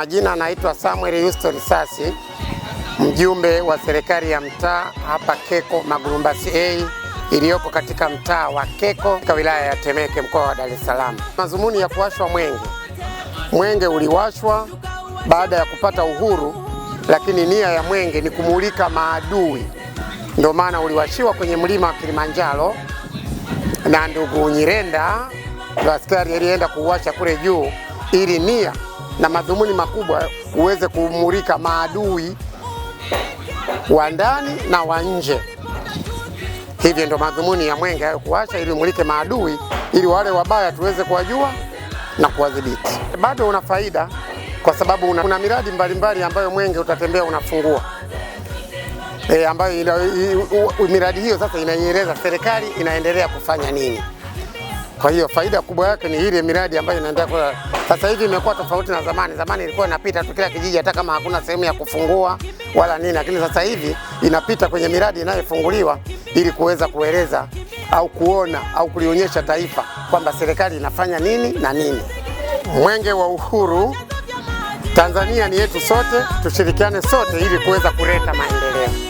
Majina anaitwa Samuel Yusto Risasi, mjumbe wa serikali ya mtaa hapa Keko Magurumbasi A iliyoko katika mtaa wa Keko katika wilaya ya Temeke mkoa wa Dar es Salaam. Mazumuni ya kuwashwa mwenge uliwashwa baada ya kupata uhuru, lakini nia ya mwenge ni kumulika maadui. Ndio maana uliwashiwa kwenye mlima wa Kilimanjaro na ndugu Nyirenda ndio askari alienda kuwasha kule juu, ili nia na madhumuni makubwa uweze kumulika maadui wa ndani na wa nje. Hivyo ndio madhumuni ya mwenge hayo, kuwasha ili umulike maadui, ili wale wabaya tuweze kuwajua na kuwadhibiti. Bado una faida kwa sababu una miradi mbalimbali ambayo mwenge utatembea unafungua, ambayo miradi hiyo sasa inaieleza serikali inaendelea kufanya nini. Kwa hiyo faida kubwa yake ni ile miradi ambayo inaendelea kwa sasa hivi. Imekuwa tofauti na zamani. Zamani ilikuwa inapita tu kila kijiji hata kama hakuna sehemu ya kufungua wala nini, lakini sasa hivi inapita kwenye miradi inayofunguliwa ili kuweza kueleza au kuona au kulionyesha taifa kwamba serikali inafanya nini na nini. Mwenge wa Uhuru, Tanzania ni yetu sote, tushirikiane sote ili kuweza kuleta maendeleo.